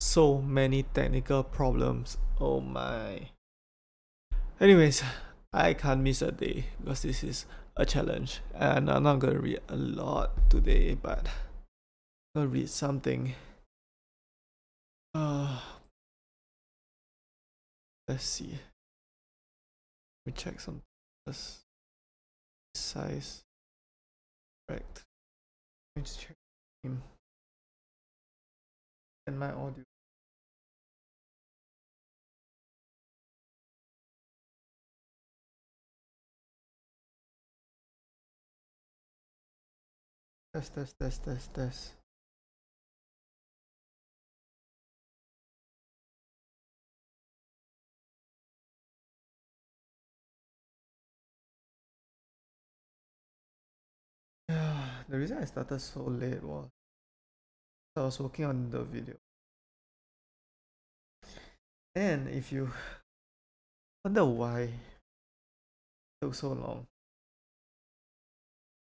so many technical problems. Oh my. Anyways, I can't miss a day because this is a challenge. And I'm not gonna read a lot today, but I'm gonna read something. Uh, let's see. Let me check some size. Correct. Let me just check and my audio. Test. The reason I started so late was I was working on the video. And if you wonder why it took so long,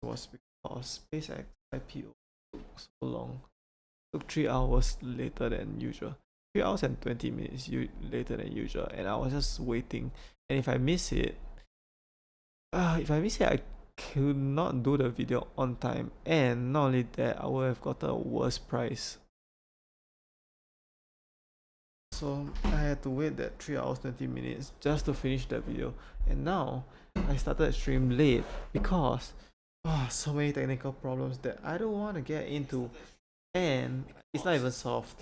it was because SpaceX IPO took so long. It took 3 hours later than usual. 3 hours and 20 minutes later than usual, and I was just waiting. And if I miss it, I could not do the video on time, and not only that, I would have gotten a worse price. So I had to wait that 3 hours 20 minutes just to finish the video. And now I started stream late because so many technical problems that I don't want to get into, and it's not even solved.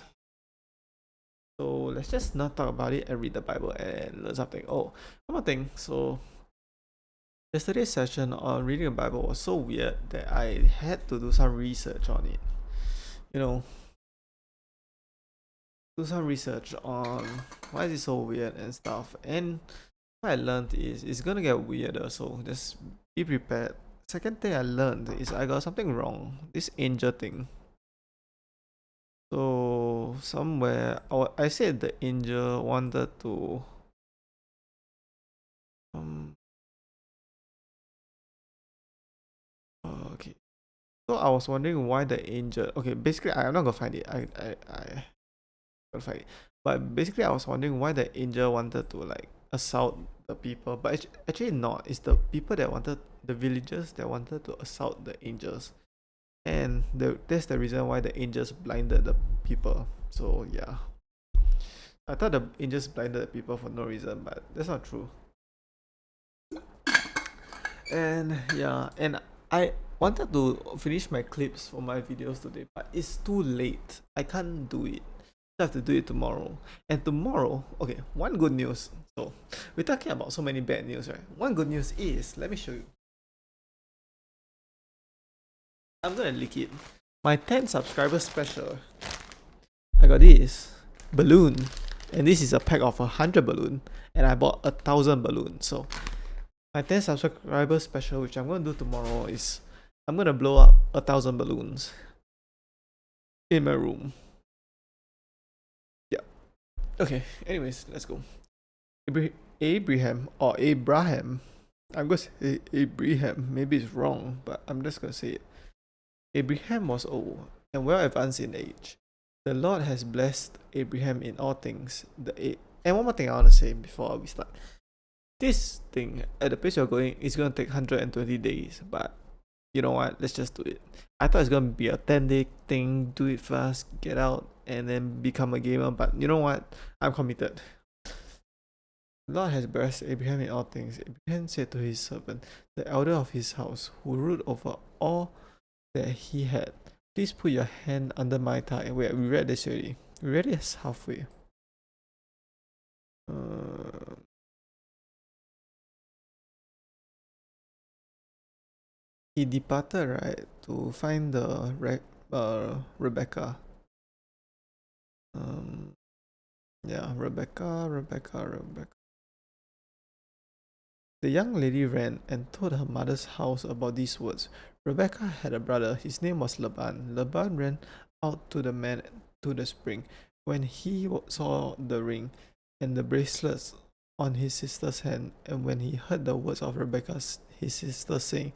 So let's just not talk about it and read the Bible and learn something. Oh, one more thing. So yesterday's session on reading the Bible was so weird that I had to do some research on it. You know, do some research on why is it so weird and stuff. And what I learned is it's gonna get weirder, so just be prepared. Second thing I learned is I got something wrong. This angel thing. So somewhere I said the angel wanted to okay. So I was wondering why the angel. Okay, basically I'm not gonna find it. I gonna find it. But basically I was wondering why the angel wanted to like assault the people, but actually not. It's the people that wanted, the villagers that wanted to assault the angels, and that's the reason why the angels blinded the people. So yeah, I thought the angels blinded the people for no reason, but that's not true. And yeah, and I wanted to finish my clips for my videos today, but it's too late. I can't do it. I have to do it tomorrow. And tomorrow, okay, one good news. So we're talking about so many bad news, right? One good news is, let me show you. I'm gonna leak it. My 10 subscribers special. I got this balloon, and this is a pack of 100 balloon, and I bought 1,000 balloons. So my 10 subscribers special, which I'm gonna do tomorrow, is I'm gonna blow up 1,000 balloons in my room. Yeah. Okay. Anyways, let's go. Abraham or Abraham. I'm gonna say Abraham. Maybe it's wrong, but I'm just gonna say it. Abraham was old and well advanced in age. The Lord has blessed Abraham in all things. And one more thing I want to say before we start. This thing, at the pace we're going, it's going to take 120 days. But you know what? Let's just do it. I thought it's going to be a 10-day thing. Do it fast, get out, and then become a gamer. But you know what? I'm committed. The Lord has blessed Abraham in all things. Abraham said to his servant, the elder of his house, who ruled over all that he had, please put your hand under my thigh. Wait, we read this already. We read this halfway. He departed, right, to find the Rebecca. Yeah, Rebecca. The young lady ran and told her mother's house about these words. Rebecca had a brother. His name was Laban. Laban ran out to the man to the spring. When he saw the ring and the bracelets on his sister's hand, and when he heard the words of Rebecca, his sister, saying,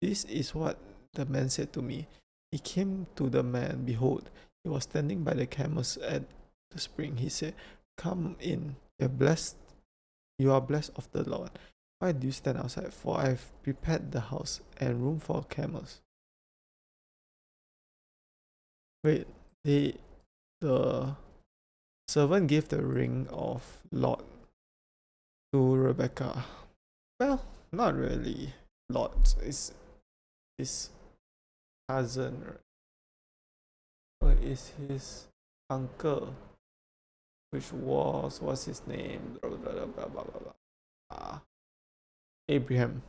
this is what the man said to me. He came to the man. Behold, he was standing by the camels at the spring, he said, "Come in, you are blessed of the Lord. Why do you stand outside? For I have prepared the house and room for camels." Wait, the servant gave the ring of Lot to Rebecca. Well, not really. Lot is his cousin, right? Or is his uncle, which what's his name? Blah, blah, blah, blah, blah, blah. Abraham.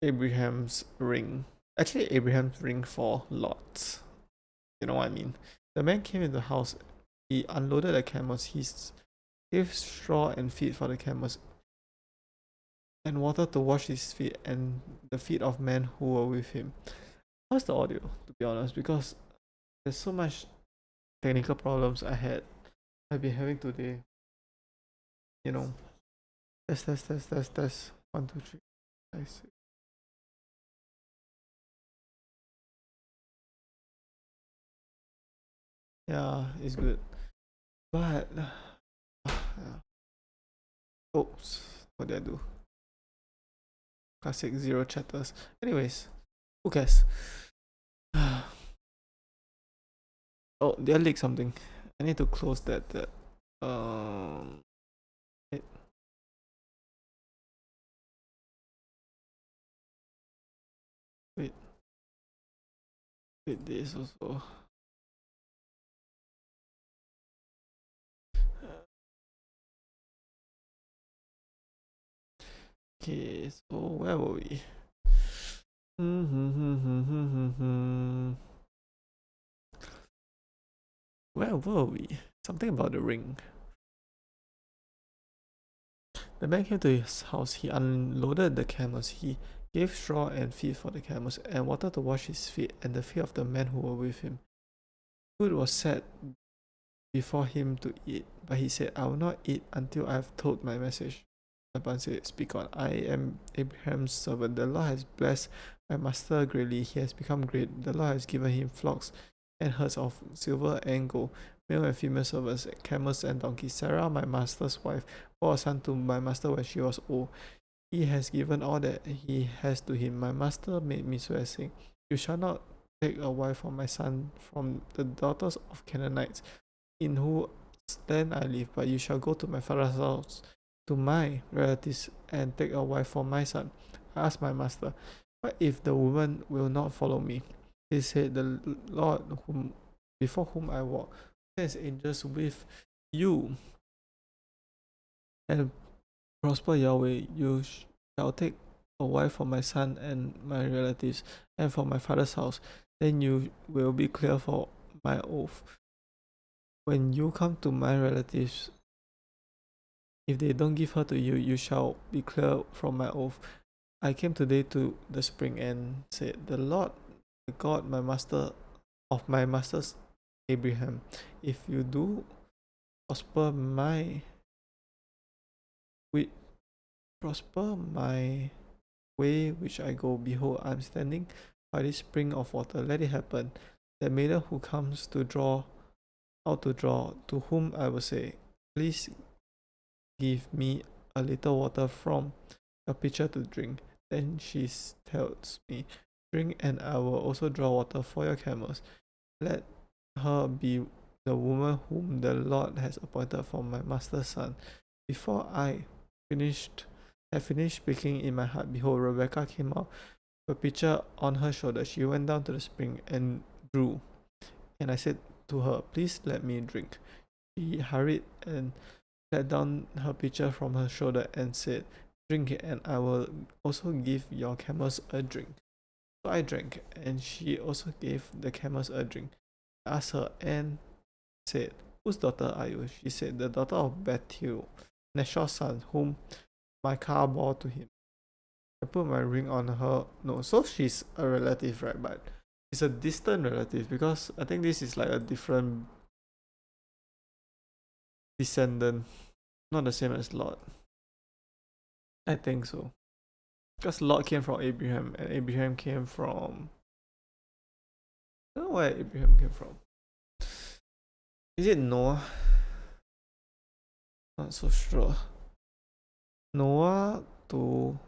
Abraham's ring. Actually, Abraham's ring for Lot. You know what I mean? The man came into the house. He unloaded the camels. He gave straw and feed for the camels, and water to wash his feet and the feet of men who were with him. How's the audio, to be honest? Because there's so much technical problems I've been having today. You know. Test. 1, 2, 3. I see. Yeah, it's good. But oops, what did I do? Classic zero chatters. Anyways, who cares? Oh, did I leak something? I need to close that. Wait. Wait, this also. Okay, so where were we? Where were we? Something about the ring. The man came to his house. He unloaded the camels. He gave straw and feed for the camels, and water to wash his feet and the feet of the men who were with him. Food was set before him to eat, but he said, "I will not eat until I have told my message." Laban said, "Speak on. I am Abraham's servant. The Lord has blessed my master greatly. He has become great. The Lord has given him flocks and herds of silver and gold, male and female servants, camels and donkeys. Sarah, my master's wife, bore a son to my master when she was old. He has given all that he has to him. My master made me swear, saying, 'You shall not take a wife for my son from the daughters of Canaanites, in whose land I live, but you shall go to my father's house, to my relatives, and take a wife for my son.' I asked my master, 'What if the woman will not follow me?' He said, 'The Lord before whom I walk sends angels with you, and prosper your way. You shall take a wife for my son and my relatives, and for my father's house. Then you will be clear for my oath. When you come to my relatives, if they don't give her to you, you shall be clear from my oath. I came today to the spring and said, The Lord, the God, my master of my master's Abraham, if you do prosper my way which I go, behold, I am standing by this spring of water. Let it happen that maiden who comes to draw, to whom I will say, Please give me a little water from your pitcher to drink. Then she tells me, Drink, and I will also draw water for your camels. Let her be the woman whom the Lord has appointed for my master's son. Before I had finished speaking in my heart, behold, Rebecca came out with a pitcher on her shoulder. She went down to the spring and drew. And I said to her, Please let me drink. She hurried and let down her pitcher from her shoulder and said, Drink, and I will also give your camels a drink. So I drank, and she also gave the camels a drink. I asked her and said, Whose daughter are you? She said, The daughter of Bethuel, Nashor's son, whom my car bore to him. I put my ring on her. No, so she's a relative, right? But it's a distant relative, because I think this is like a different descendant, not the same as Lot. I think so, because Lot came from Abraham, and Abraham came from, I don't know where Abraham came from. Is it Noah? Not so sure. Noah to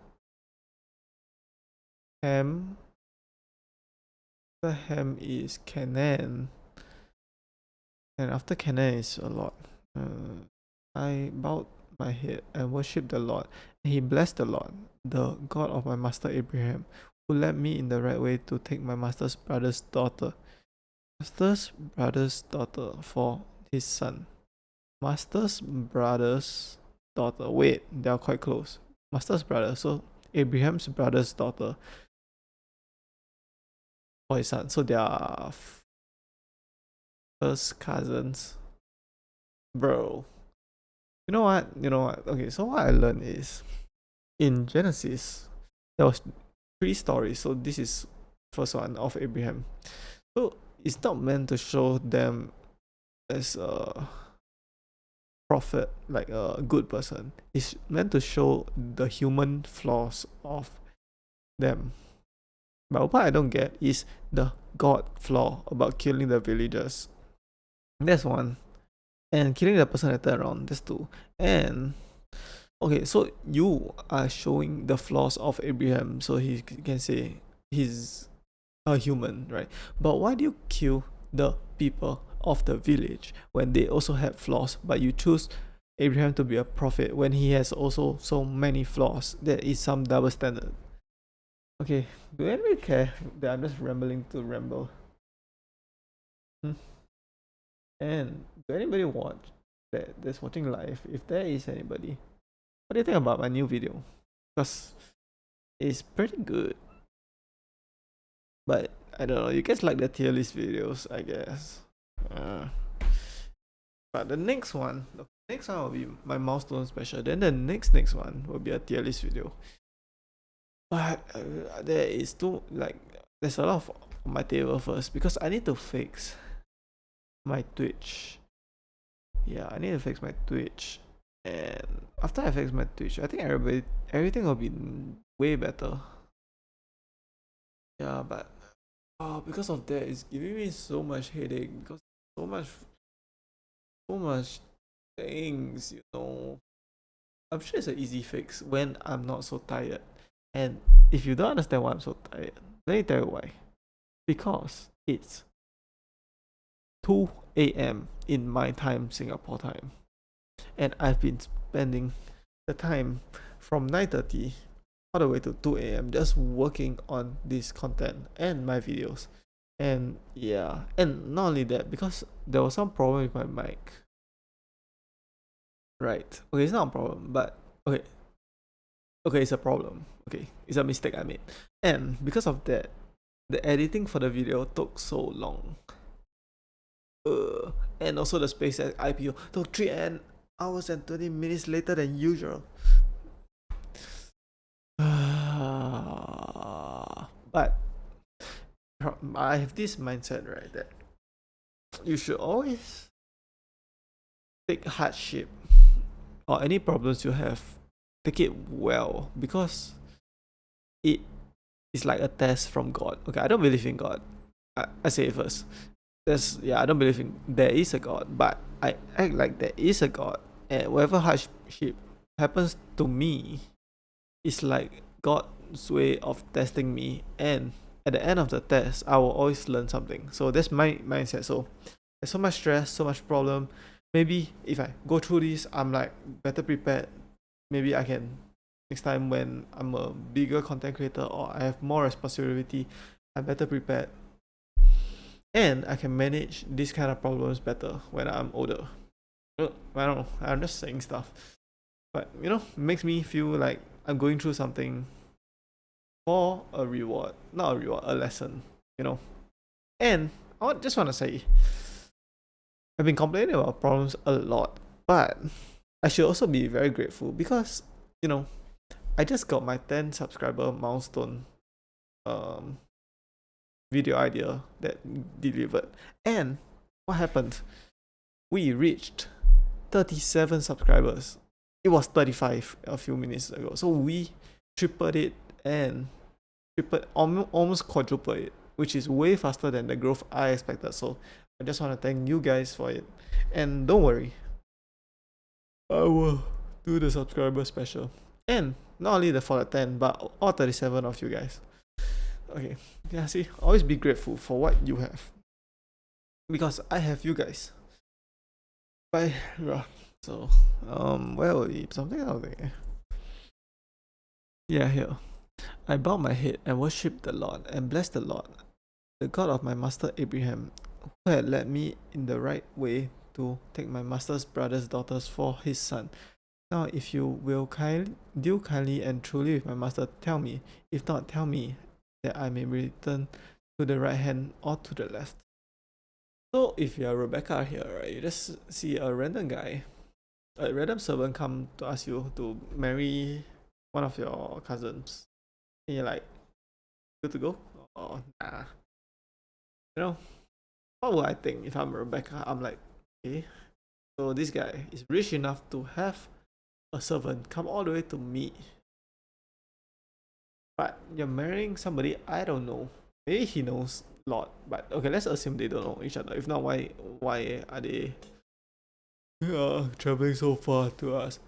Ham. The Ham is Canaan. And after Canaan is a lot. I bowed my head and worshipped the Lord. And he blessed the Lord, the God of my master Abraham, who led me in the right way to take my master's brother's daughter. Master's brother's daughter for his son. Master's brother's daughter. Wait, they are quite close. Master's brother. So Abraham's brother's daughter for his son. So they are first cousins. Bro. You know what? Okay, so what I learned is in Genesis there was 3 stories. So this is first one of Abraham. So it's not meant to show them as a prophet, like a good person. It's meant to show the human flaws of them. But what I don't get is the God flaw about killing the villagers. That's one. And killing the person that turned around, that's 2. And okay, so you are showing the flaws of Abraham, so he can say he's a human, right? But why do you kill the people of the village when they also have flaws, but you choose Abraham to be a prophet when he has also so many flaws? There is some double standard. Okay, do anybody care that I'm just rambling to ramble? And do anybody watch that's watching live? If there is anybody, what do you think about my new video? Because it's pretty good. But I don't know, you guys like the tier list videos, I guess. But the next one will be my milestone special. Then the next one will be a tier list video. But there is there's a lot of on my table first because I need to fix my Twitch. Yeah, I need to fix my Twitch. And after I fix my Twitch, I think everything will be way better. Yeah, but because of that, it's giving me so much headache because so much things, I'm sure it's an easy fix when I'm not so tired. And if you don't understand why I'm so tired, let me tell you why. Because it's 2 a.m. in my time, Singapore time. And I've been spending the time from 9:30 all the way to 2 a.m. just working on this content and my videos. And yeah, and not only that, because there was some problem with my mic. Right. Okay, it's not a problem, but okay. Okay, it's a problem. Okay, it's a mistake I made. And because of that, the editing for the video took so long. And also the SpaceX IPO took 3 hours and 20 minutes later than usual. But I have this mindset, right, that you should always take hardship or any problems you have, take it well, because it is like a test from God. Okay, I don't believe in God. I say it first. I don't believe in there is a God, but I act like there is a God, and whatever hardship happens to me is like God's way of testing me, and at the end of the test I will always learn something. So that's my mindset. So there's so much stress, so much problem. Maybe if I go through this, I'm like better prepared. Maybe I can next time when I'm a bigger content creator or I have more responsibility, I'm better prepared. And I can manage these kind of problems better when I'm older. I don't know, I'm just saying stuff. But makes me feel like I'm going through something for a reward. Not a reward, a lesson, And I just want to say, I've been complaining about problems a lot, but I should also be very grateful because, I just got my 10 subscriber milestone video idea that delivered. And what happened? We reached 37 subscribers. It was 35 a few minutes ago. So we tripled it and almost quadrupled it, which is way faster than the growth I expected. So I just want to thank you guys for it. And don't worry, I will do the subscriber special. And not only for the 10, but all 37 of you guys. Okay, yeah, see, always be grateful for what you have. Because I have you guys. Bye. So, where were we? Something out there. Yeah, here. I bowed my head and worshipped the Lord and blessed the Lord, the God of my master Abraham, who had led me in the right way to take my master's brother's daughters for his son. Now, if you will deal kindly and truly with my master, tell me. If not, tell me, that I may return to the right hand or to the left. So, if you are Rebecca here, right, you just see a random guy, a random servant come to ask you to marry one of your cousins. And you're like, good to go? Or nah. You know, what would I think if I'm Rebecca? I'm like, okay, so this guy is rich enough to have a servant come all the way to me. But you're marrying somebody I don't know. Maybe he knows a lot, but okay, let's assume they don't know each other. If not, why are they traveling so far to us?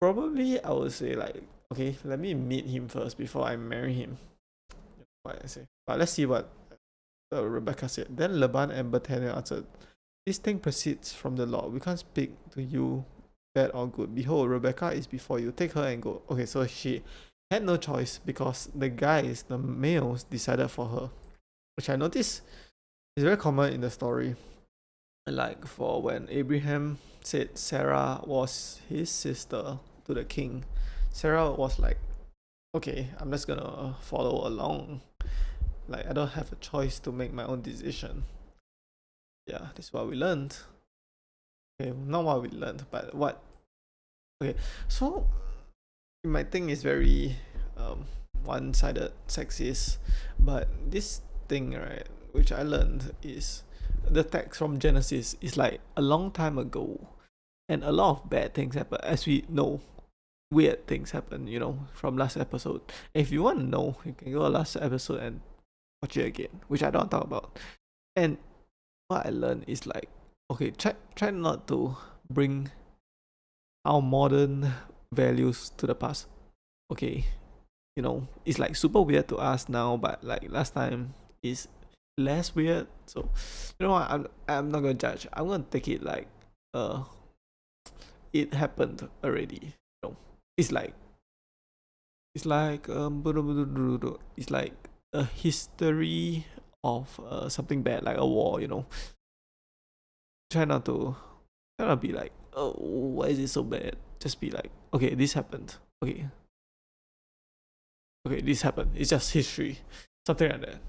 Probably I would say like, okay, let me meet him first before I marry him. What I say. But let's see what Rebecca said. Then Laban and Bethuel answered, this thing proceeds from the Lord. We can't speak to you bad or good. Behold, Rebecca is before you. Take her and go. Okay, so she had no choice because the guys, the males, decided for her. Which I noticed is very common in the story. Like for when Abraham said Sarah was his sister to the king, Sarah was like, okay, I'm just gonna follow along. Like, I don't have a choice to make my own decision. Yeah, this is what we learned. Okay, not what we learned, but what. Okay, so you might think it's very one-sided, sexist, but this thing, right, which I learned is the text from Genesis is like a long time ago, and a lot of bad things happen. As we know, weird things happen, you know, from last episode. If you want to know, you can go to last episode and watch it again, which I don't talk about. And what I learned is like, okay, try not to bring our modern values to the past. Okay, you know, it's like super weird to us now, but like last time is less weird. So you know what, I'm not gonna judge. I'm gonna take it like it happened already. You know, it's like it's like it's like a history of something bad, like a war, you know. Try not to be like, oh, why is it so bad? Just be like, okay, this happened. Okay, this happened. It's just history, something like that.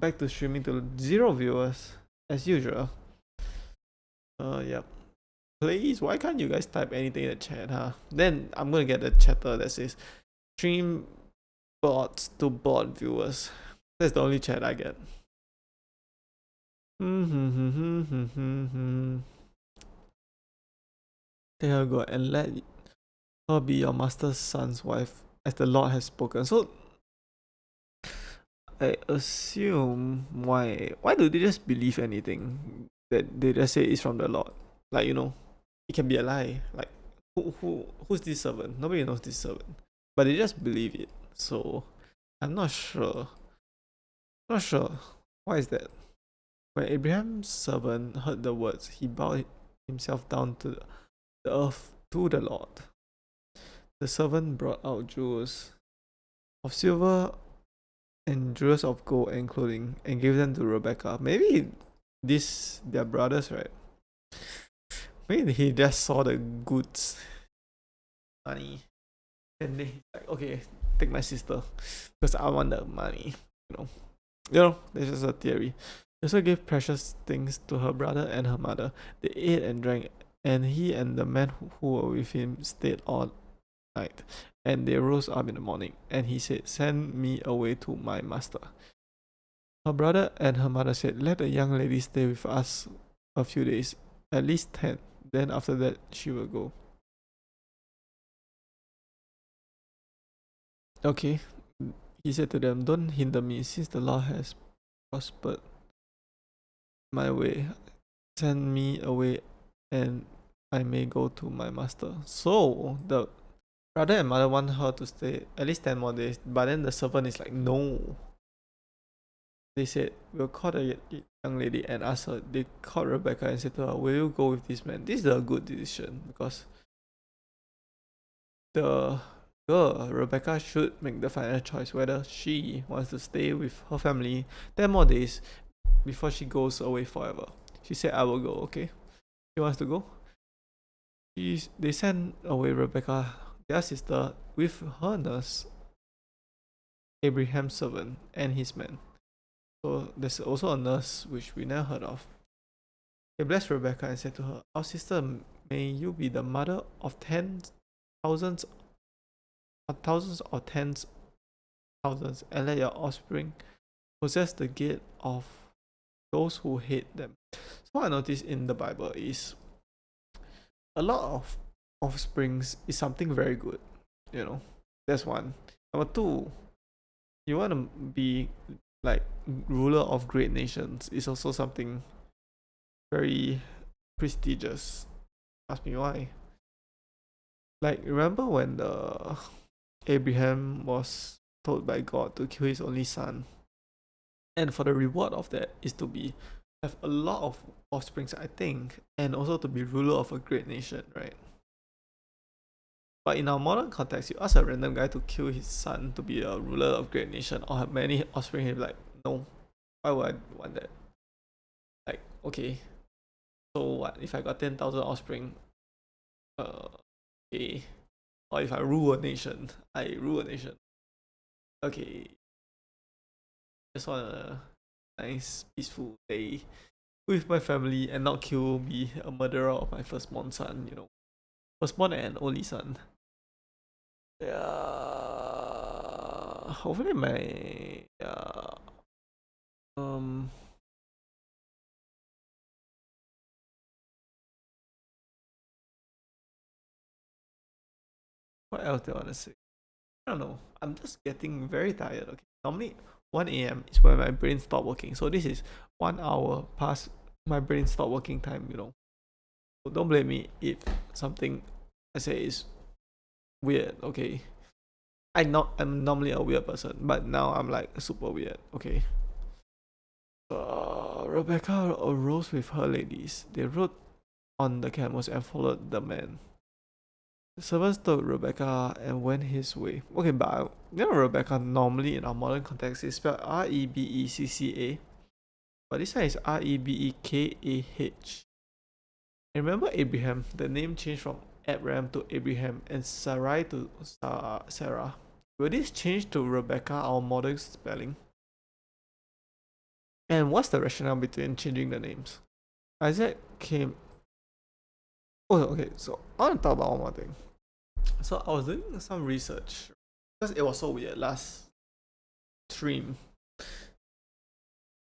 Back to streaming to 0 viewers as usual. Yep. Please, why can't you guys type anything in the chat, huh? Then I'm gonna get a chatter that says stream bots to bot viewers. That's the only chat I get. Take her go and let her be your master's son's wife, as the Lord has spoken. So I assume why do they just believe anything that they just say is from the Lord? Like, you know, it can be a lie. Like who's this servant? Nobody knows this servant, but they just believe it. So I'm not sure. Why is that? When Abraham's servant heard the words, he bowed himself down to the earth to the Lord. The servant brought out jewels of silver and jewels of gold and clothing and gave them to Rebecca. Maybe they're brothers, right? Maybe he just saw the goods, money, and then he's like, okay, take my sister because I want the money. You know, that's just a theory. He also gave precious things to her brother and her mother. They ate and drank, and he and the men who were with him stayed all night. And they rose up in the morning, and he said, send me away to my master. Her brother and her mother said, let the young lady stay with us a few days, at least 10. Then after that, she will go. Okay, he said to them, "Don't hinder me, since the Lord has prospered my way. Send me away, and I may go to my master." So the brother and mother want her to stay at least 10 more days, but then the servant is like, no. They said, "We'll call the young lady and ask her." They called Rebecca and said to her, "Will you go with this man?" This is a good decision because the girl, Rebecca, should make the final choice whether she wants to stay with her family 10 more days before she goes away forever. She said, "I will go," okay? She wants to go. They sent away Rebecca, their sister, with her nurse, Abraham's servant, and his men. So there's also a nurse which we never heard of. They blessed Rebecca and said to her, "Our sister, may you be the mother of thousands or tens thousands, and let your offspring possess the gate of those who hate them." So what I noticed in the Bible is a lot of offsprings is something very good. That's one. Number two, you want to be like ruler of great nations is also something very prestigious. Ask me why. Like, remember when the Abraham was told by God to kill his only son, and for the reward of that is to have a lot of offsprings, I think, and also to be ruler of a great nation, right? But in our modern context, you ask a random guy to kill his son to be a ruler of great nation or have many offspring, he'll be like, no, why would I want that? Like, okay, so what if I got 10,000 offspring? Okay. Or if I rule a nation, Okay. Just want a nice, peaceful day with my family and not be a murderer of my firstborn son, Firstborn and only son. Yeah. Hopefully what else do I want to say? I don't know. I'm just getting very tired. Okay. Normally 1 a.m. is when my brain stops working. So this is 1 hour past my brain stop working time, So don't blame me if something I say is weird, okay? I'm normally a weird person, but now I'm like super weird, okay? Rebecca arose with her ladies. They rode on the camels and followed the men. The servants took Rebecca and went his way. Okay, but Rebecca normally in our modern context is spelled Rebecca, but this one is Rebekah. And remember Abraham, the name changed from Abraham to Abraham and Sarai to Sarah. Will this change to Rebecca, our modern spelling? And what's the rationale between changing the names? Isaac came. Oh, okay. So I want to talk about one more thing. So I was doing some research because it was so weird last stream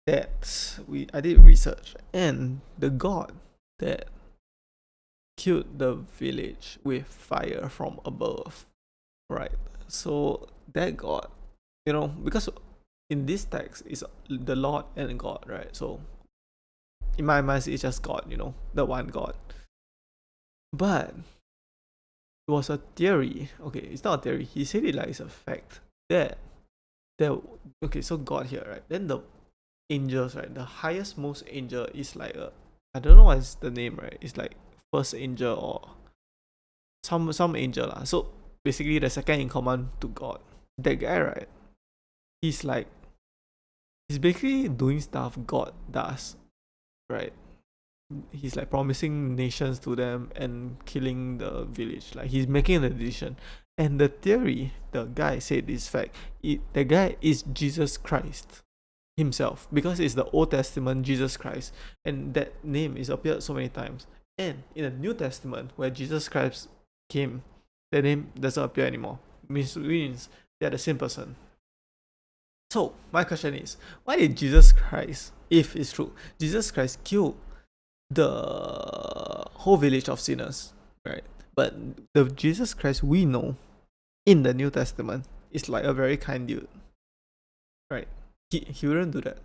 that I did research, and the god that killed the village with fire from above, right? So that god, because in this text is the Lord and God, right? So in my mind it's just God, the one God. But it was a theory. Okay, it's not a theory. He said it like it's a fact that okay, so God here, right? Then the angels, right? The highest most angel is like I don't know what is the name, right? It's like first angel or some angel lah. So basically the second in command to God. That guy, right? He's basically doing stuff God does, right? He's like promising nations to them and killing the village. Like he's making a decision. And the theory, the guy said this fact, the guy is Jesus Christ himself, because it's the Old Testament Jesus Christ, and that name is appeared so many times. And in the New Testament, where Jesus Christ came, the name doesn't appear anymore. Means they're the same person. So my question is, why did Jesus Christ, if it's true, Jesus Christ kill the whole village of sinners, right? But the Jesus Christ we know in the New Testament is like a very kind dude. right? He wouldn't do that.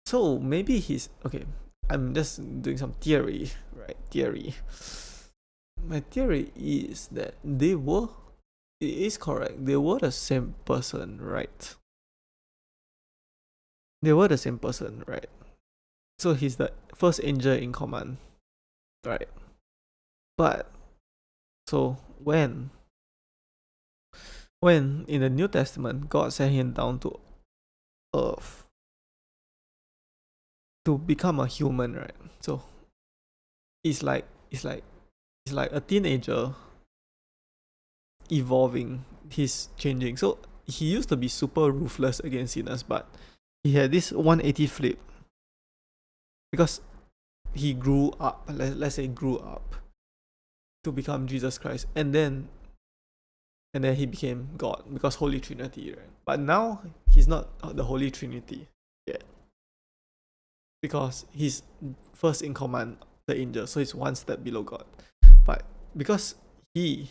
So maybe he's okay. I'm just doing some theory, right? Theory. My theory is that it is correct. They were the same person, right? They were the same person, right? So he's the first angel in command, right? But so when in the New Testament God sent him down to earth to become a human, right? So it's like a teenager evolving. He's changing. So he used to be super ruthless against sinners, but he had this 180 flip because he grew up. Let's say grew up to become Jesus Christ, and then he became God because Holy Trinity, right? But now he's not the Holy Trinity yet because he's first in command, the angel, so he's one step below God. But because he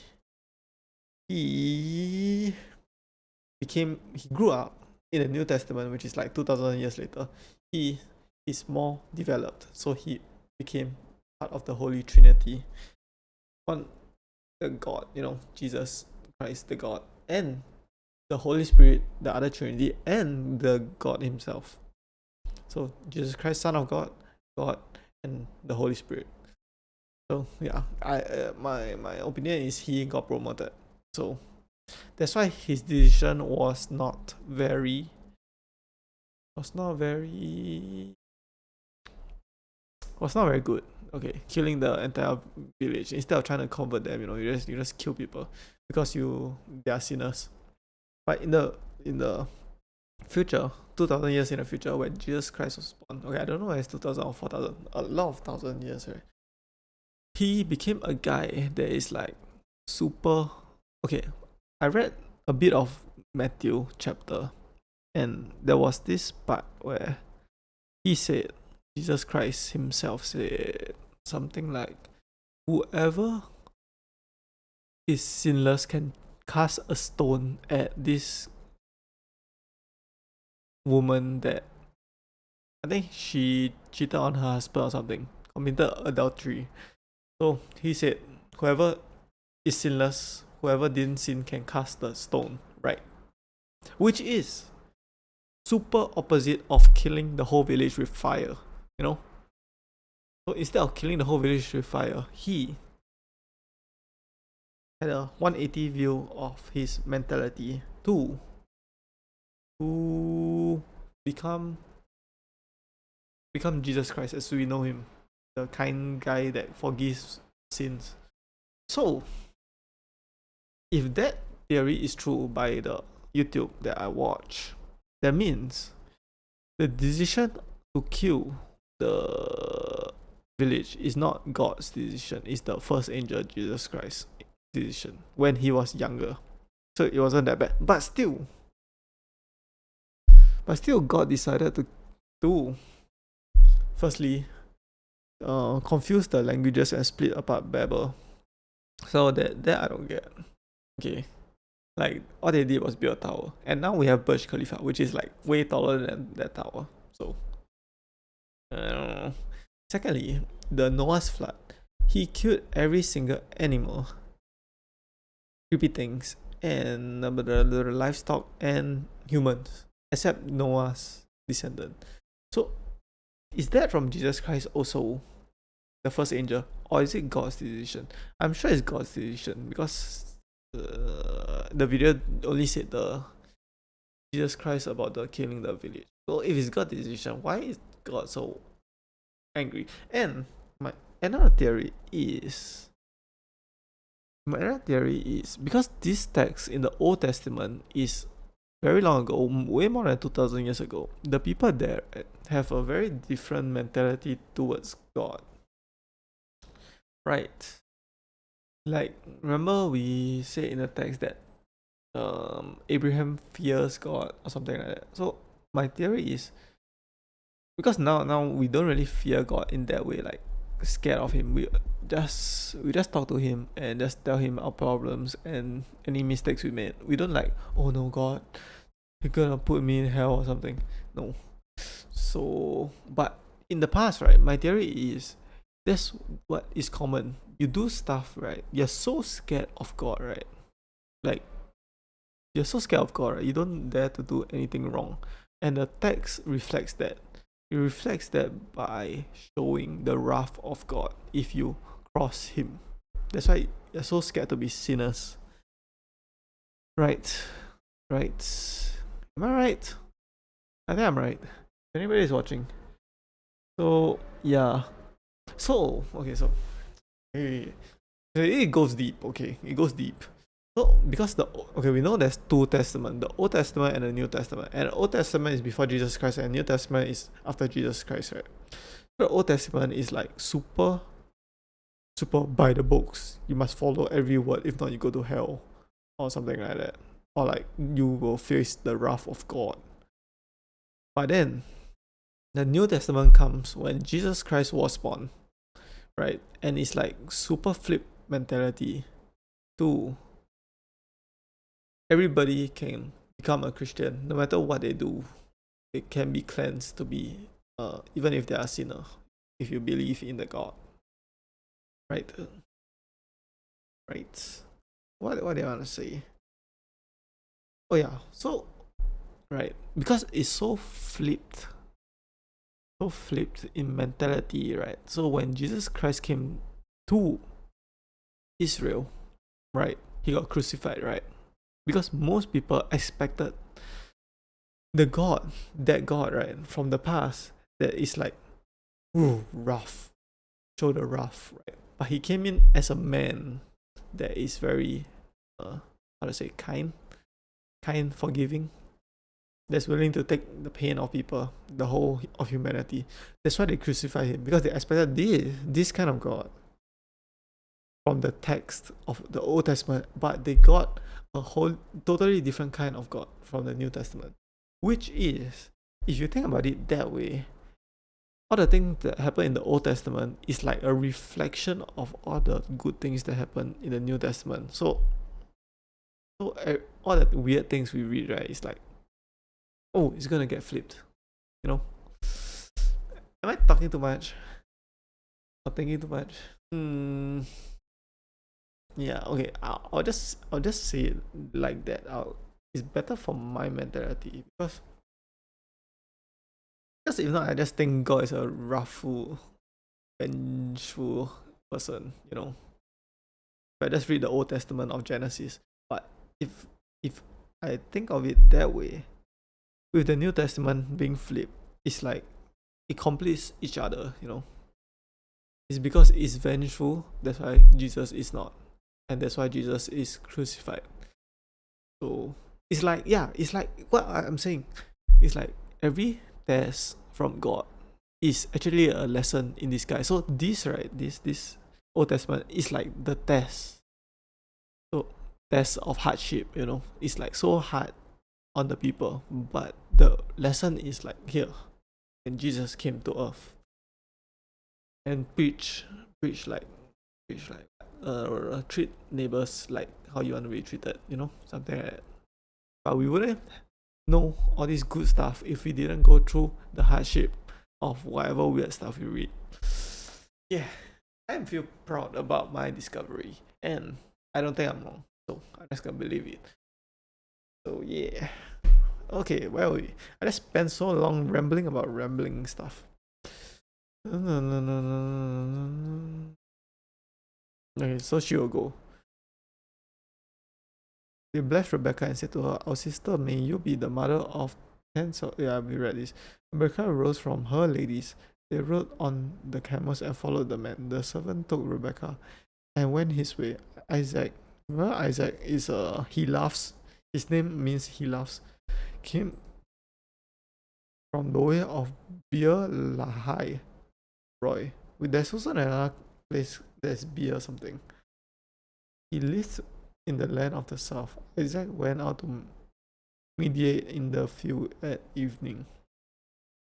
grew up in the New Testament, which is like 2000 years later, he is more developed, so he became part of the Holy Trinity, one the God, Jesus Christ, the God, and the Holy Spirit, the other Trinity, and the God himself. So Jesus Christ, Son of God, God, and the Holy Spirit. So yeah, my opinion is he got promoted. So that's why his decision was not very good. Okay, killing the entire village instead of trying to convert them. You just kill people because they are sinners. But in the future, 2000 years in the future, when Jesus Christ was born, okay, I don't know whether it's 2000 or 4000, a lot of 1000 years, right? He became a guy that is like super. Okay, I read a bit of Matthew chapter, and there was this part where Jesus Christ himself said something like, whoever is sinless can cast a stone at this woman that I think she cheated on her husband or something, committed adultery. So he said, whoever is sinless, whoever didn't sin can cast the stone, right? Which is super opposite of killing the whole village with fire, So instead of killing the whole village with fire, he had a 180 view of his mentality to become Jesus Christ as we know him, the kind guy that forgives sins. So if that theory is true by the YouTube that I watch, that means the decision to kill the village is not God's decision, it's the first angel Jesus Christ's decision when he was younger. So it wasn't that bad. But still God decided to firstly confuse the languages and split apart Babel. So that I don't get. Okay. Like all they did was build a tower. And now we have Burj Khalifa, which is like way taller than that tower. So I don't know. Secondly, the Noah's flood. He killed every single animal, creepy things, and the livestock and humans, except Noah's descendant. So is that from Jesus Christ also, the first angel, or is it God's decision? I'm sure it's God's decision because the video only said the Jesus Christ about the killing the village. So if it's God's decision, why is God so angry? And my another theory is because this text in the Old Testament is very long ago, way more than 2000 years ago. The people there have a very different mentality towards God, right? Like, remember we said in the text that Abraham fears God or something like that. So my theory is because now we don't really fear God in that way, like scared of him. We just talk to him and just tell him our problems and any mistakes we made. We don't like, oh no God, you're gonna put me in hell or something. No. So, but in the past, right, my theory is that's what is common. You do stuff, right? You're so scared of God, right? Like, you're so scared of God, right? You don't dare to do anything wrong. And the text reflects that. It reflects that by showing the wrath of God if you cross Him. That's why you're so scared to be sinners. Right. Right. Am I right? I think I'm right. If anybody is watching. So, yeah. So, okay, so. Hey, it goes deep, okay? It goes deep. So, because we know there's two testaments, the Old Testament and the New Testament. And the Old Testament is before Jesus Christ and New Testament is after Jesus Christ, right? The Old Testament is like super by the books. You must follow every word, if not you go to hell or something like that. Or like you will face the wrath of God. But then the New Testament comes when Jesus Christ was born, right? And it's like super flip mentality to everybody can become a Christian no matter what they do. They can be cleansed to be even if they are sinner, if you believe in the God. Right? Right. What do I want to say? Oh yeah, so right, because it's so flipped in mentality, right? So when Jesus Christ came to Israel, right, he got crucified, right? Because most people expected that God, right, from the past, that is like, ooh, rough, show the rough, right? But he came in as a man that is very, how to say, kind, forgiving, that's willing to take the pain of people, the whole of humanity. That's why they crucified him, because they expected this kind of God from the text of the Old Testament, but they got a whole totally different kind of God from the New Testament, which is, if you think about it that way, all the things that happen in the Old Testament is like a reflection of all the good things that happen in the New Testament. So all the weird things we read, right, is like, oh, it's gonna get flipped, you know? Am I talking too much? Or thinking too much? Yeah, okay. I'll just say it like that. It's better for my mentality, because if not, I just think God is a wrathful, vengeful person, you know. If I just read the Old Testament of Genesis. But if I think of it that way, with the New Testament being flipped, it's like it completes each other, you know. It's because it's vengeful, that's why Jesus is not. And that's why Jesus is crucified. So it's like, yeah, it's like what I'm saying. It's like every test from God is actually a lesson in disguise. So this, right, this Old Testament is like the test. So test of hardship, you know. It's like so hard on the people, but the lesson is like here, when Jesus came to earth and preach like treat neighbors like how you want to be treated, you know, something like that. But we wouldn't know all this good stuff if we didn't go through the hardship of whatever weird stuff we read. Yeah, I feel proud about my discovery, and I don't think I'm wrong, so I'm just gonna believe it. So yeah. Okay, well, I just spent so long rambling about rambling stuff. Okay, so she will go. They blessed Rebecca and said to her, "Our sister, may you be the mother of 10 souls." Yeah, we read this. Rebecca rose from her ladies. They rode on the camels and followed the man. The servant took Rebecca and went his way. Isaac, well, Isaac is he laughs. His name means he laughs. Came from the way of Beer Lahai Roy. There's also another place there's beer something. He lived in the land of the south. Isaac went out to mediate in the field at evening.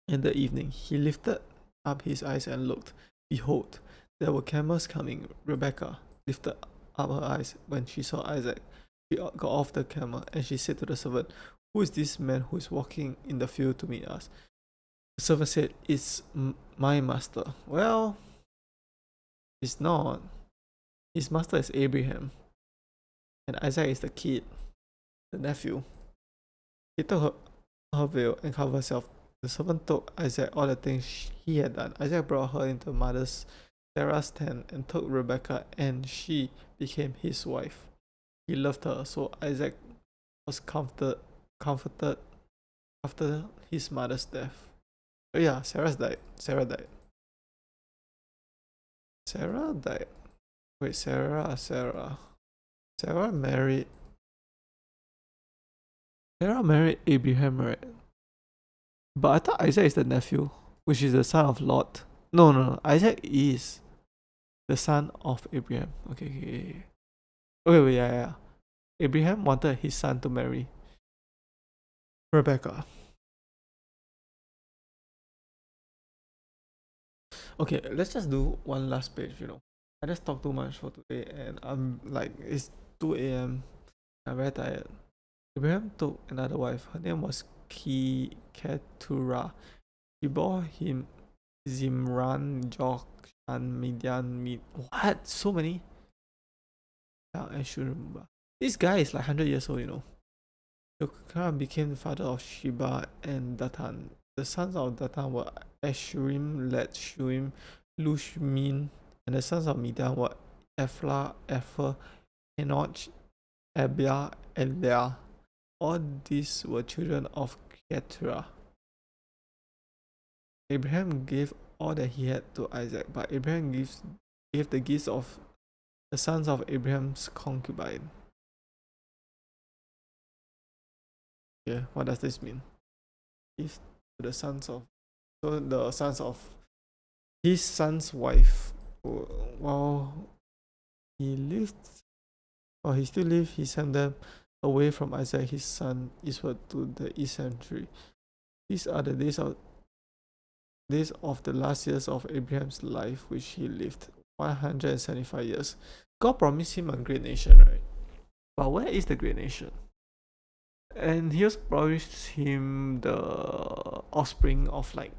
In the evening, he lifted up his eyes and looked. Behold, there were camels coming. Rebekah lifted up her eyes when she saw Isaac. She got off the camel and she said to the servant, Who is this man who is walking in the field to meet us? The servant said, It's my master. Well, it's not. His master is Abraham, and Isaac is the kid, the nephew. He took her veil and covered herself. The servant told Isaac all the things he had done. Isaac brought her into mother's Sarah's tent and took Rebekah, and she became his wife. He loved her, so Isaac was comforted after his mother's death. Oh yeah, Sarah died. Wait, Sarah married Abraham, right? But I thought Isaac is the nephew, which is the son of Lot. No. Isaac is the son of Abraham. Okay. Wait, yeah. Abraham wanted his son to marry Rebecca. Okay, let's just do one last page, I just talked too much for today and I'm like, it's 2 a.m. I'm very tired. Abraham took another wife. Her name was Keturah. He bore him Zimran, Jokshan, Midian, what? So many? Yeah, I should remember. This guy is like 100 years old, Jokshan became the father of Sheba and Datan. The sons of Datan were Ashurim, Letshuim, Lushmin, and the sons of Midian were Ephlah, Epher, Enoch, Abia, and Leah. All these were children of Keturah. Abraham gave all that he had to Isaac, but Abraham gave the gifts of the sons of Abraham's concubine. Yeah, what does this mean? Give to the sons of his son's wife. While he still lived, he sent them away from Isaac his son eastward to the east country. These are the days of the last years of Abraham's life, which he lived 175 years. God promised him a great nation, right? But where is the great nation? And he also promised him the offspring of like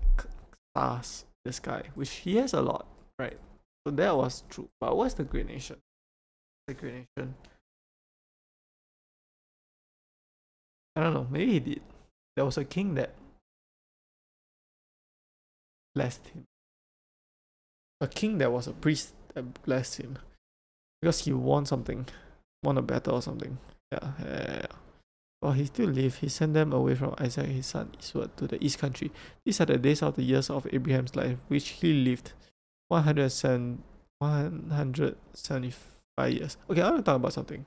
stars in the sky, which he has a lot, right? So that was true. But what's the great nation? The great nation, I don't know, maybe he did. There was a king that blessed him. A king that was a priest that blessed him. Because he won a battle or something. Yeah. While he still lived, he sent them away from Isaac his son eastward to the east country. These are the days of the years of Abraham's life, which he lived 175 years. Okay, I want to talk about something.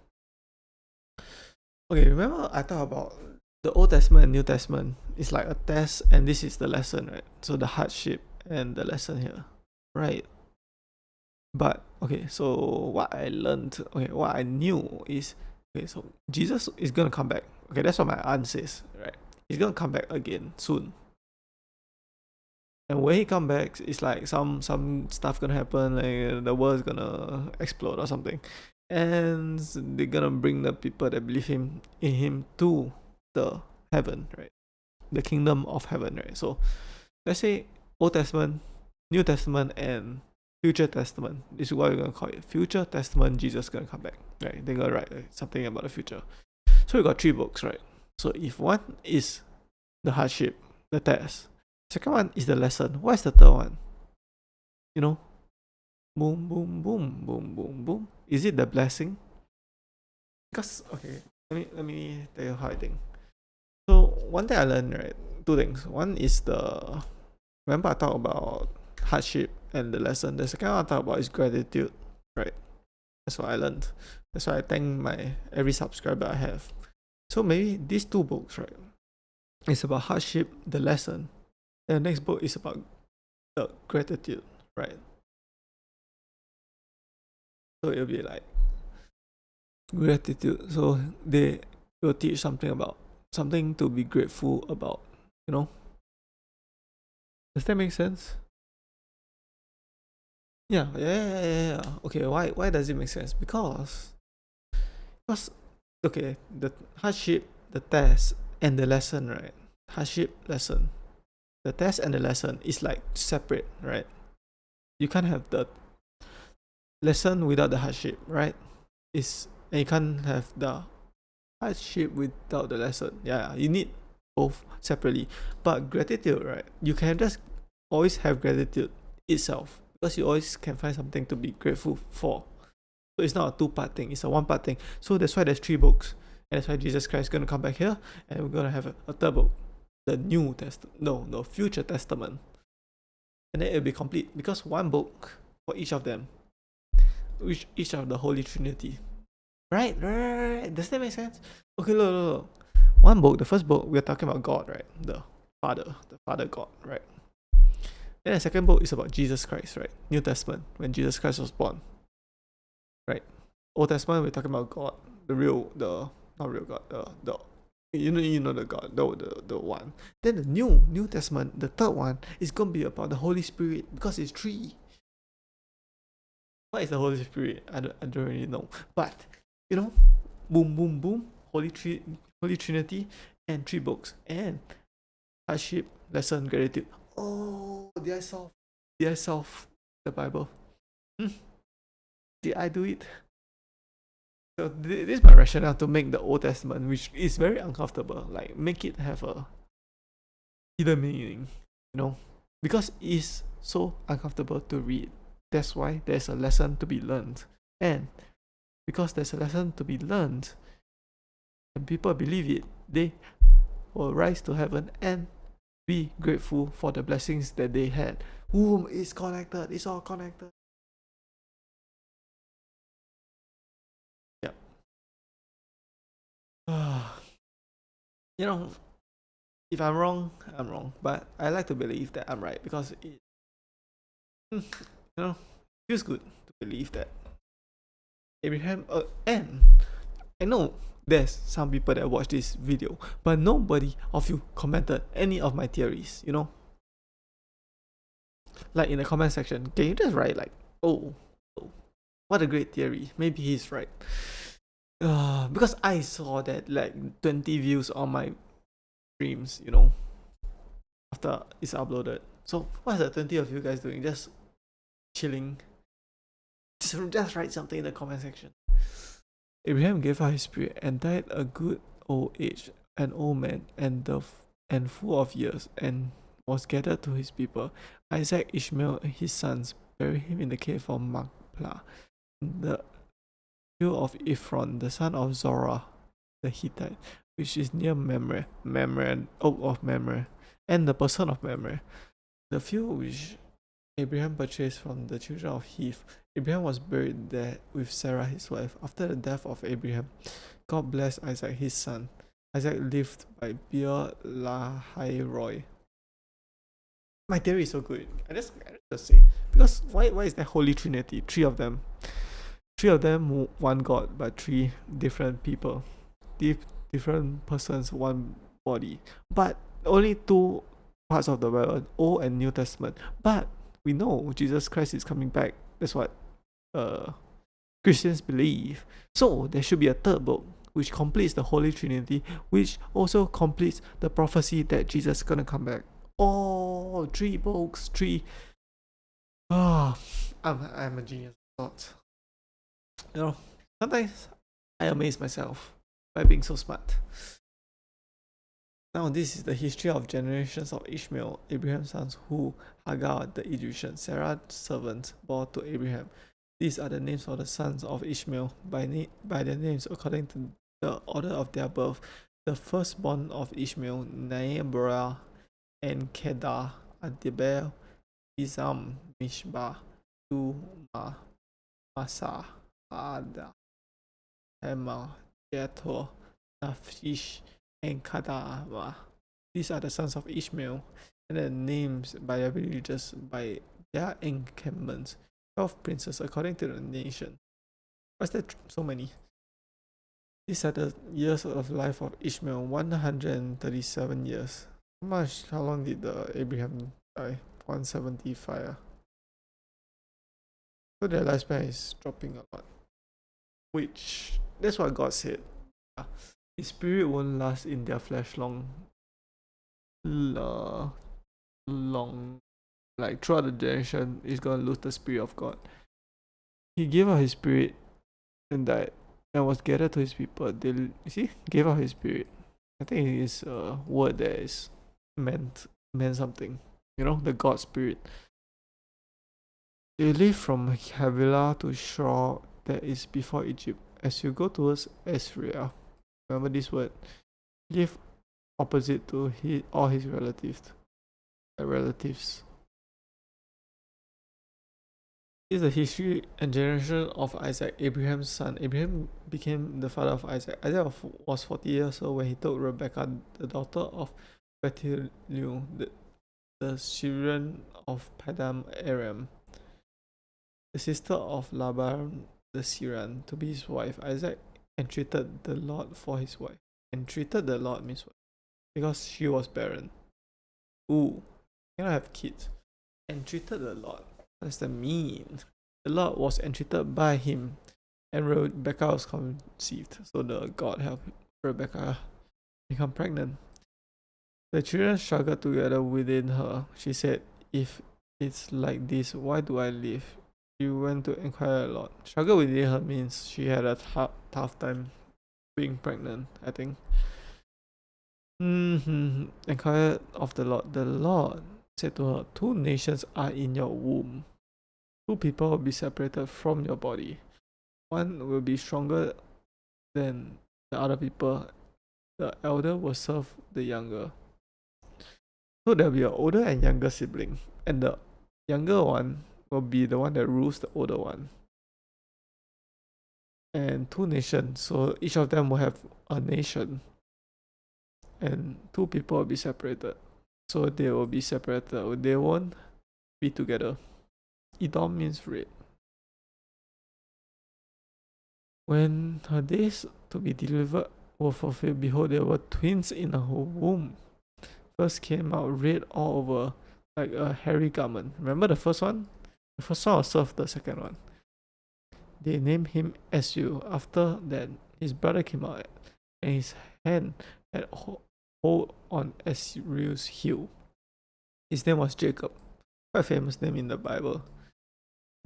Okay, remember I talked about the Old Testament and New Testament. It's like a test, and this is the lesson, right? So the hardship and the lesson here, right? But okay, so what I knew is, okay, so Jesus is gonna come back. Okay, that's what my aunt says, right? He's gonna come back again soon. And when he come back, it's like some stuff gonna happen, like the world's gonna explode or something. And they're gonna bring the people that believe in him to the heaven, right? The kingdom of heaven, right? So let's say Old Testament, New Testament, and Future Testament. This is what we're gonna call it. Future Testament, Jesus is gonna come back, right? They're gonna write something about the future. So we got 3 books, right? So if one is the hardship, the test, second one is the lesson. What is the third one? Boom, boom, boom, boom, boom, boom. Is it the blessing? Because okay, let me tell you how I think. So one thing I learned, right? 2 things. One is remember I talked about hardship and the lesson. The second one I talked about is gratitude, right? That's what I learned. That's why I thank every subscriber I have. So maybe these 2 books, right? It's about hardship, the lesson. And the next book is about the gratitude, right? So it'll be like gratitude. So they will teach something to be grateful about, Does that make sense? Yeah. Okay, why does it make sense? Because okay, the hardship, the test, and the lesson, right? Hardship, lesson. The test and the lesson is like separate, right? You can't have the lesson without the hardship, right? And you can't have the hardship without the lesson. Yeah, you need both separately. But gratitude, right? You can just always have gratitude itself because you always can find something to be grateful for. So it's not a two-part thing, it's a one-part thing. So that's why there's 3 books. And that's why Jesus Christ is going to come back here and we're going to have a third book. The New Testament. No, Future Testament. And then it'll be complete because one book for each of them. Each of the Holy Trinity. Right? Does that make sense? Okay, look. One book, the first book, we're talking about God, right? The Father God, right? Then the second book is about Jesus Christ, right? New Testament, when Jesus Christ was born. Right? Old Testament, we're talking about God, not real God, you know the God, the one. Then the New Testament, the third one, is gonna be about the Holy Spirit because it's 3. What is the Holy Spirit? I don't really know. But you know, boom, Holy Trinity, and 3 books, and hardship, lesson, gratitude. Oh, did I solve the Bible? Did I do it? So this is my rationale to make the Old Testament, which is very uncomfortable, like make it have a hidden meaning, because it's so uncomfortable to read. That's why there's a lesson to be learned. And because there's a lesson to be learned, and people believe it, they will rise to heaven and be grateful for the blessings that they had. Boom, it's connected. It's all connected. Yep. If I'm wrong, I'm wrong. But I like to believe that I'm right because it feels good to believe that Abraham and I know there's some people that watch this video, but nobody of you commented any of my theories, Like in the comment section, can you just write like, oh, what a great theory. Maybe he's right. Because I saw that like 20 views on my streams, after it's uploaded. So what's the 20 of you guys doing? Just chilling. Just write something in the comment section. Abraham gave up his spirit and died a good old age, an old man, and full of years, and was gathered to his people. Isaac, Ishmael, and his sons buried him in the cave of Machpelah, in the hill of Ephron, the son of Zorah, the Hittite, which is near Mamre, oak of Mamre, and the person of Mamre, the field which Abraham purchased from the children of Heth. Abraham was buried there with Sarah his wife. After the death of Abraham, God blessed Isaac his son. Isaac lived by Beer Lahai Roy. My theory is so good. I just say, because why is there Holy Trinity? 3 of them. 3 of them, one God, but 3 different people. Different persons, one body. But only 2 parts of the Bible, Old and New Testament. But we know Jesus Christ is coming back. That's what Christians believe. So there should be a third book which completes the Holy Trinity, which also completes the prophecy that Jesus is gonna come back. Oh, 3 books, 3. I'm a genius. Thought. Sometimes I amaze myself by being so smart. Now this is the history of generations of Ishmael, Abraham's sons, who Hagar the Egyptian, Sarah's servant, bore to Abraham. These are the names of the sons of Ishmael by their names according to the order of their birth. The firstborn of Ishmael, Neabrah and Kedar, Adibel, Izam, Mishbah, Duma, Masa, Ada, Hema, Jethro, Naphish, and Kadama. These are the sons of Ishmael, and the names by their villages, by their encampments. 12 princes according to the nation. Why's there so many? These are the years of life of Ishmael, 137 years. How long did Abraham die? 175. So their lifespan is dropping a lot. Which, that's what God said. his spirit won't last in their flesh long, like throughout the generation, he's gonna lose the spirit of God. He gave up his spirit and died, and was gathered to his people. They, you see, gave up his spirit. I think it is a word that is meant something. You know, the God spirit. They lived from Havilah to Shur, that is before Egypt. As you go towards Assyria, remember this word, live opposite to all his relatives. This is the history and generation of Isaac, Abraham's son. Abraham became the father of Isaac. Isaac was 40 years old when he took Rebekah, the daughter of Bethuel, the Syrian of Paddan Aram, the sister of Laban the Syrian, to be his wife. Isaac entreated the Lord for his wife. Entreated the Lord means what? Because she was barren. Ooh, cannot have kids. Entreated the Lord. What does that mean? The Lord was entreated by him, and Rebekah was conceived. So the God helped Rebekah become pregnant. The children struggled together within her. She said, "If it's like this, why do I live?" She went to inquire a lot. Struggle within her means she had a tough time being pregnant, I think. Inquired of the Lord. The Lord said to her, "Two nations are in your womb. Two people will be separated from your body. One will be stronger than the other people. The elder will serve the younger." So there will be an older and younger sibling, and the younger one will be the one that rules the older one. And two nations, so each of them will have a nation, and two people will be separated. So they will be separated. They won't be together. Edom means red. When her days to be delivered were fulfilled, behold, there were twins in her womb. First came out red all over, like a hairy garment. Remember the first one? The first one will serve the second one. They named him Esau. After that, his brother came out, and his hand had hold on Esau's heel. His name was Jacob. Quite a famous name in the Bible.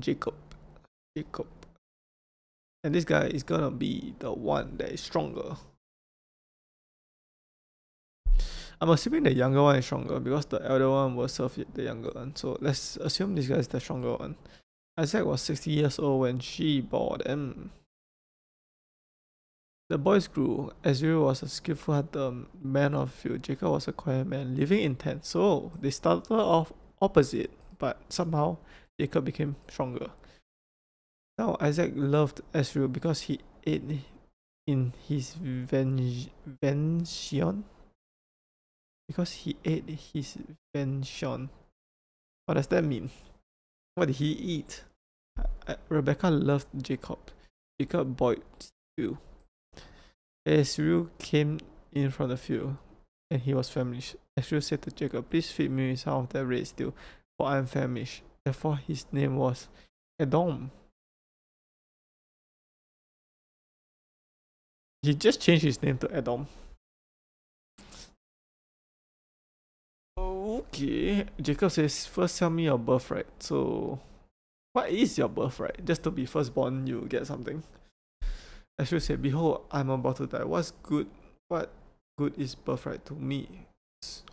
Jacob. And this guy is gonna be the one that is stronger. I'm assuming the younger one is stronger because the elder one will serve the younger one. So let's assume this guy is the stronger one. Isaac was 60 years old when she bore them. The boys grew. Esau was a skillful hunter, man of field. Jacob was a quiet man, living in tents. So they started off opposite, but somehow Jacob became stronger. Now Isaac loved Esau because he ate in his vention. Because he ate his vention. What does that mean? What did he eat? Rebekah loved Jacob. Jacob boiled stew. Esau came in from the field, and he was famished. Esau said to Jacob, "Please feed me with some of that red stew, for I am famished." Therefore his name was Edom. He just changed his name to Edom. Okay, Jacob says, "First tell me your birthright." So, what is your birthright? Just to be firstborn, you get something. Esau said, "Behold, I'm about to die. What good is birthright to me?"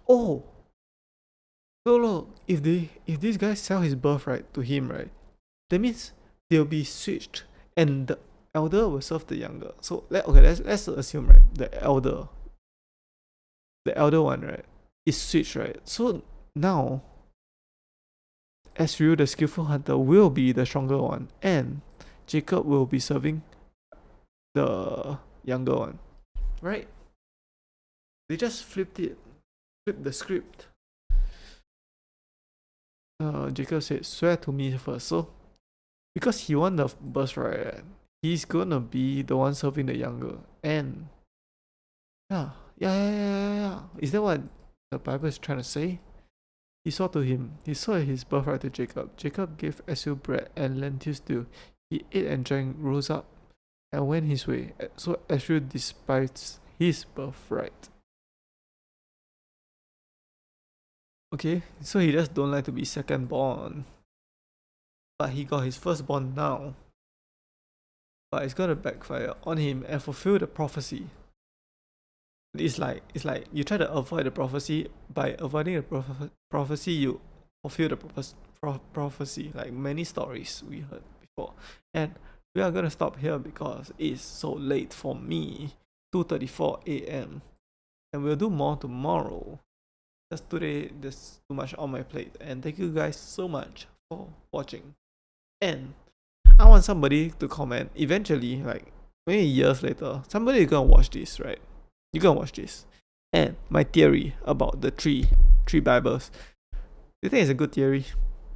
Oh, no. If this guy sell his birthright to him, right, that means they'll be switched, and the elder will serve the younger. So let's assume, right, the elder one, right, is switched, right? So now Esau, the skillful hunter, will be the stronger one, and Jacob will be serving the younger one, right? They just flipped the script. Jacob said, "Swear to me first." So because he won the birthright, right, he's gonna be the one serving the younger. And yeah. Is that what the Bible is trying to say? He saw his birthright to Jacob. Jacob gave Esau bread and lentil stew. He ate and drank, rose up, and went his way. So Esau despised his birthright. Okay, so he just don't like to be second born. But he got his firstborn now. But it's gonna backfire on him and fulfill the prophecy. It's like you try to avoid the prophecy. By avoiding the prophecy, you fulfill the prophecy. Like many stories we heard before. And we are gonna stop here because it's so late for me. 2:34 a.m. And we'll do more tomorrow. Just today, there's too much on my plate. And thank you guys so much for watching. And I want somebody to comment eventually, like maybe years later, somebody is gonna watch this, right? You're gonna watch this. And my theory about the three Bibles. Do you think it's a good theory?